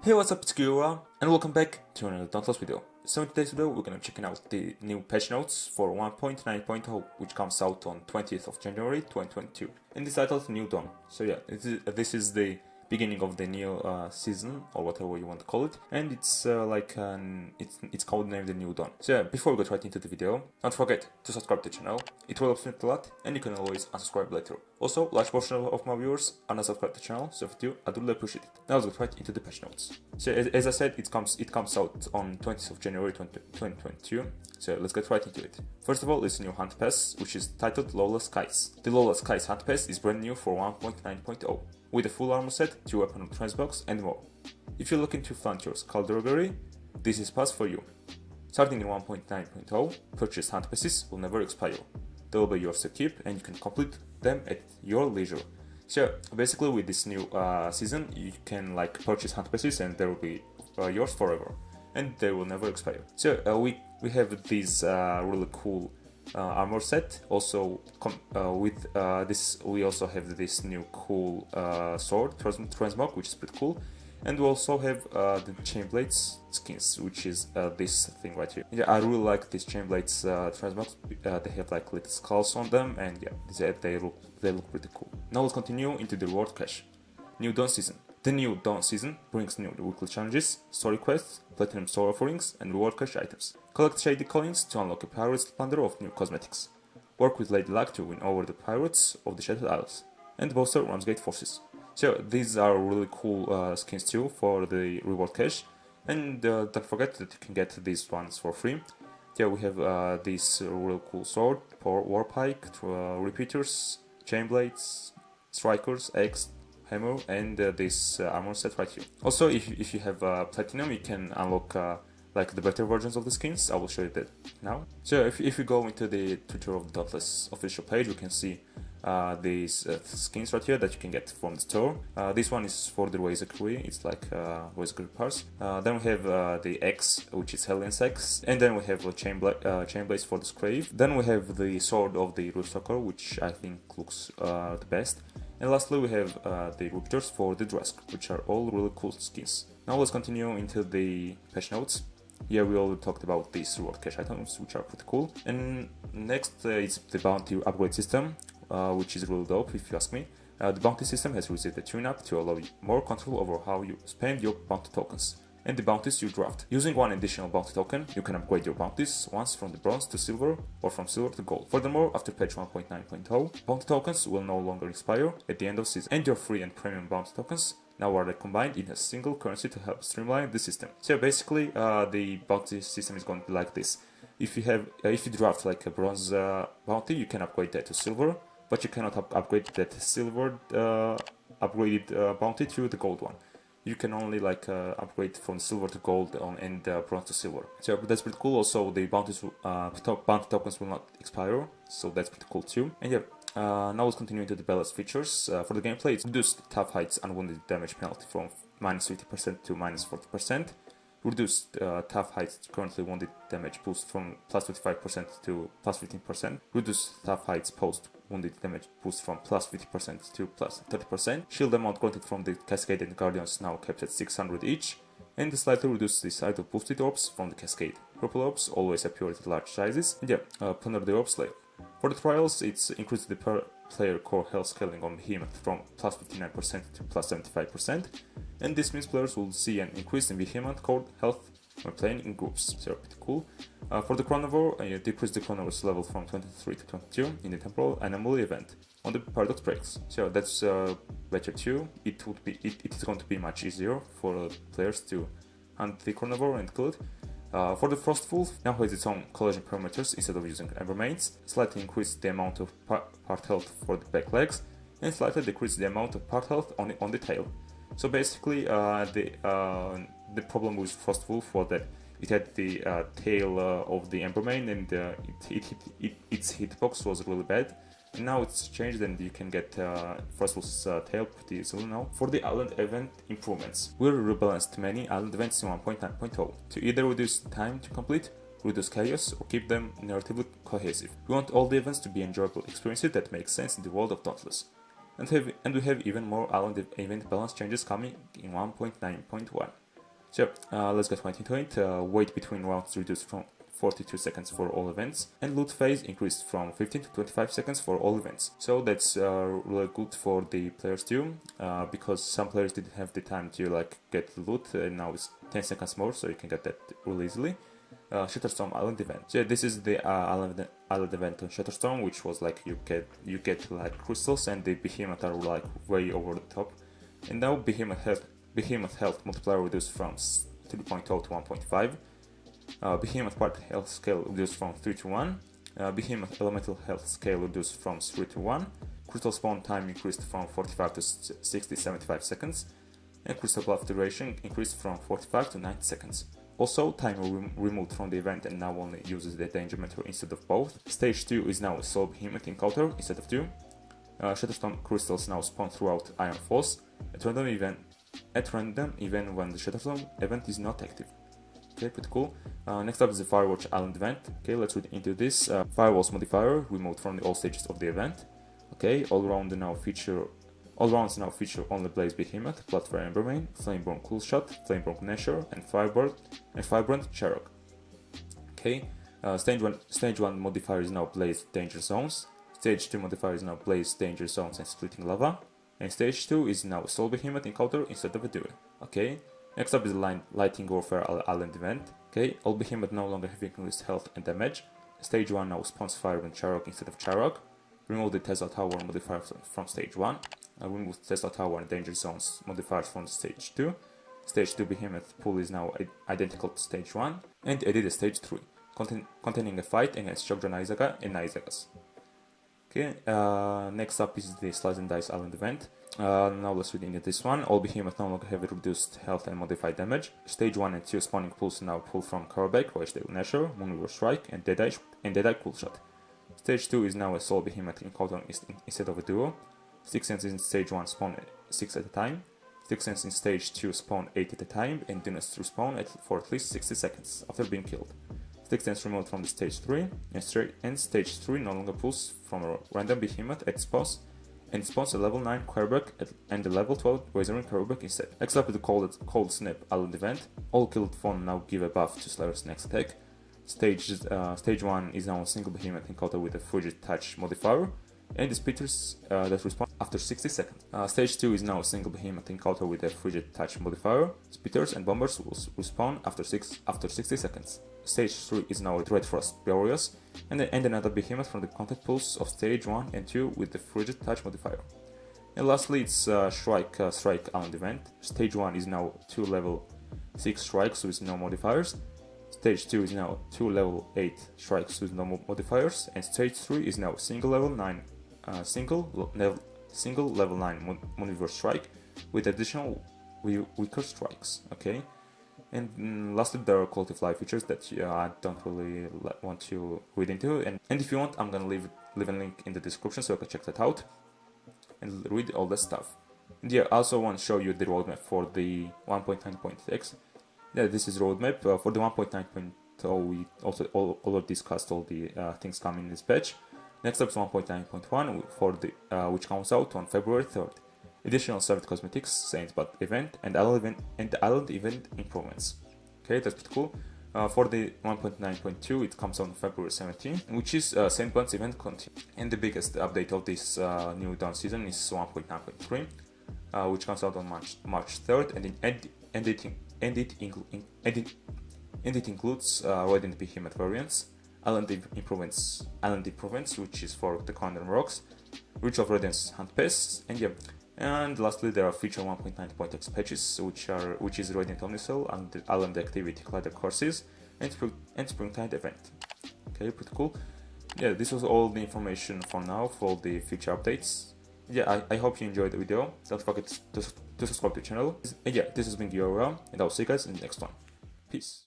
Hey, what's up, it's GioEra, and welcome back to another Dauntless video. So in today's video we're gonna check out the new patch notes for 1.9.0, which comes out on 20th of January 2022. And it's titled New Dawn. So yeah, this is the beginning of the new season, or whatever you want to call it, and it's it's codenamed the New Dawn. So yeah, before we get right into the video, don't forget to subscribe to the channel. It will help me a lot, and you can always unsubscribe later. Also, large portion of my viewers are not subscribed to the channel, so if you do, I do really appreciate it. Now let's get right into the patch notes. So as I said, it comes out on 20th of January 2022. So let's get right into it. First of all, it's a new HuntPass, which is titled Lawless Skies. The Lawless Skies HuntPass is brand new for 1.9.0, with a full armor set, 2 weapon transbox, and more. If you're looking to flaunt your skull durability, this is pass for you. Starting in 1.9.0, purchased HuntPasses will never expire. They will be yours to keep, and you can complete them at your leisure. So basically, with this new season, you can purchase HuntPasses, and they will be yours forever, and they will never expire. So we have this really cool armor set. Also with this, we also have this new cool sword transmog, which is pretty cool. And we also have the ChainBlades skins, which is this thing right here. Yeah, I really like these ChainBlades transmogs. They have little skulls on them, and yeah, they look pretty cool. Now let's continue into the reward cache. New Dawn season. The new Dawn season brings new weekly challenges, story quests, platinum store offerings, and reward cache items. Collect shady coins to unlock a pirate's plunder of new cosmetics. Work with Lady Luck to win over the pirates of the Shattered Isles, and bolster Ramsgate forces. So these are really cool skins too for the reward cache, and don't forget that you can get these ones for free. Yeah, we have this really cool sword, warpike, repeaters, chainblades, strikers, axe, hammer, and this armor set right here. Also, if you have platinum, you can unlock the better versions of the skins. I will show you that now. So if you go into the Twitter of the Dauntless official page, you can see these skins right here that you can get from the store. This one is for the Razorcree, it's like Razorcree parts. Then we have the X, which is Hellions X, and then we have Chainblades for the Scrave. Then we have the Sword of the Rootstalker, which I think looks the best. And lastly, we have the Ruptors for the Drask, which are all really cool skins. Now let's continue into the patch notes. Here we already talked about these reward cache items, which are pretty cool. And next is the bounty upgrade system, which is really dope if you ask me. The bounty system has received a tune-up to allow you more control over how you spend your bounty tokens and the bounties you draft. Using one additional bounty token, you can upgrade your bounties once from the bronze to silver or from silver to gold. Furthermore, after patch 1.9.0, bounty tokens will no longer expire at the end of season, and your free and premium bounty tokens now are combined in a single currency to help streamline the system. So basically, the bounty system is going to be like this. If you draft a bronze bounty, you can upgrade that to silver, but you cannot upgrade that silver upgraded bounty to the gold one. You can only upgrade from silver to gold and bronze to silver. So that's pretty cool. Also, the bounty tokens will not expire, so that's pretty cool too. And yeah, now let's continue into the balance features. For the gameplay, it's reduced tough heights unwounded damage penalty from -50% to -40%. Reduced tough heights currently wounded damage boost from +25% to +15%. Reduced tough heights post wounded damage boost from +50% to +30%. Shield amount granted from the Cascade and Guardians now kept at 600 each. And slightly reduced the size of boosted orbs from the Cascade. Purple orbs always appear at large sizes. And yeah, plunder the orb slave. For the trials, it's increased the per player core health scaling on Behemoth from +59% to +75%, and this means players will see an increase in Behemoth core health when playing in groups, so pretty cool. For the Chronovore, decrease the Chronovore's level from 23 to 22 in the Temporal Anomaly event on the Paradox breaks. So that's better too. It is going to be much easier for players to hunt the Chronovore and kill it. For the Frostwolf, now has its own collision parameters instead of using Embermains, slightly increase the amount of part health for the back legs, and slightly decrease the amount of part health on the tail. So basically, the problem with Frostwolf was that it had the tail of the Embermain, and its hitbox was really bad. And now it's changed, and you can get Frostwolf's tail pretty easily now. For the island event improvements, we rebalanced many island events in 1.9.0 to either reduce time to complete, reduce chaos, or keep them narratively cohesive. We want all the events to be enjoyable experiences that make sense in the world of Dauntless. And we have even more island event balance changes coming in 1.9.1. So let's get right into it. Wait between rounds reduced from 42 seconds for all events, and loot phase increased from 15 to 25 seconds for all events. So that's really good for the players too, because some players didn't have the time to like get the loot, and now it's 10 seconds more, so you can get that really easily. Shutterstorm Island event. So this is the island event on Shutterstorm, which was like you get like crystals, and the behemoth are like way over the top. And now behemoth health multiplier reduced from 3.0 to 1.5. Behemoth party health scale reduced from 3 to 1. Behemoth elemental health scale reduced from 3 to 1. Crystal spawn time increased from 45 to 75 seconds. And crystal bluff duration increased from 45 to 90 seconds. Also, timer removed from the event and now only uses the danger meter instead of both. Stage 2 is now a sole behemoth encounter instead of 2. Shutterstone crystals now spawn throughout Iron Falls at random even when the Shutterstone event is not active. Okay, pretty cool. Next up is the Firewatch Island event. Okay, let's read into this. Firewalls modifier removed from all stages of the event. Okay, all rounds now feature only Blaze Behemoth, Bloodfire Embermane, Flameborn Coolshot, Flameborn Nasher, and Firebrand Charog. Okay, stage 1 modifier is now Blaze Danger Zones. Stage 2 modifier is now Blaze Danger Zones and Splitting Lava. And stage 2 is now Soul Behemoth encounter instead of a duel. Okay, next up is the Lighting Warfare Island event. Okay, all Behemoth no longer have increased health and damage. Stage 1 now spawns Firebrand Charog instead of Charog. Remove the Tesla Tower modifier from stage 1. Remove Tesla Tower and Danger Zones modifiers from stage 2. Stage 2 Behemoth pool is now identical to stage 1. And added a stage 3, containing a fight against Shogun Aizaga and Aizagas. Okay, next up is the Slice and Dice Island event. Now let's read into this one. All Behemoth no longer have reduced health and modified damage. Stage 1 and 2 spawning pools now pull from Carbake, Roachdale Nasher, Moonweaver Strike, and Deadeye Coolshot. Stage 2 is now a Soul Behemoth encounter instead of a duo. Sixth Sense in stage 1 spawn 6 at a time. Sixth Sense in stage 2 spawn 8 at a time, and do not respawn for at least 60 seconds after being killed. Sixth Sense removed from the stage 3, and stage 3 no longer pulls from a random behemoth at spawns, and spawns a level 9 Quarterback and a level 12 Wazering Quarterback instead. Next up is the Cold Snap Island event. All killed Fawn now give a buff to Slayer's next attack. Stage 1 is now a single behemoth encounter with a Frigid Touch modifier, and the Spitters that respond after 60 seconds. Stage 2 is now a single behemoth encounter with a Frigid Touch modifier. Spitters and Bombers will respawn after 60 seconds. Stage 3 is now a Dreadfrost Warriors, and another behemoth from the content pools of stage 1 and 2 with the Frigid Touch modifier. And lastly, it's Strike Island event. Stage 1 is now 2 level 6 strikes with no modifiers. Stage 2 is now 2 level 8 strikes with no modifiers, and stage 3 is now single level 9 level 9 Moonweaver Strike with additional weaker strikes. Okay, and lastly, there are quality of life features that I don't really want to read into, and if you want, I'm gonna leave a link in the description so you can check that out and read all that stuff. And yeah, I also want to show you the roadmap for the 1.9.x. Yeah, this is roadmap for the 1.9.0. We also already discussed all the things coming in this patch. Next up is 1.9.1 for the which comes out on February 3rd. Additional Servant Cosmetics, Saints But event, and Island event improvements. Okay, that's pretty cool. For the 1.9.2, it comes on February 17th, which is Saint Butt's event continue. And the biggest update of this new Dawn season is 1.9.3, which comes out on March 3rd, and it includes Radiant Behemoth variants, Island improvements, which is for the Condon Rocks, Reach of Radiance HuntPass, and yeah. And lastly, there are feature 1.9.x patches, which is Radiant Omnicell and the Island Activity Collider courses, and Springtide event. Okay, pretty cool. Yeah, this was all the information for now for the future updates. Yeah, I hope you enjoyed the video. Don't forget to subscribe to the channel. And yeah, this has been GioEra, and I'll see you guys in the next one. Peace.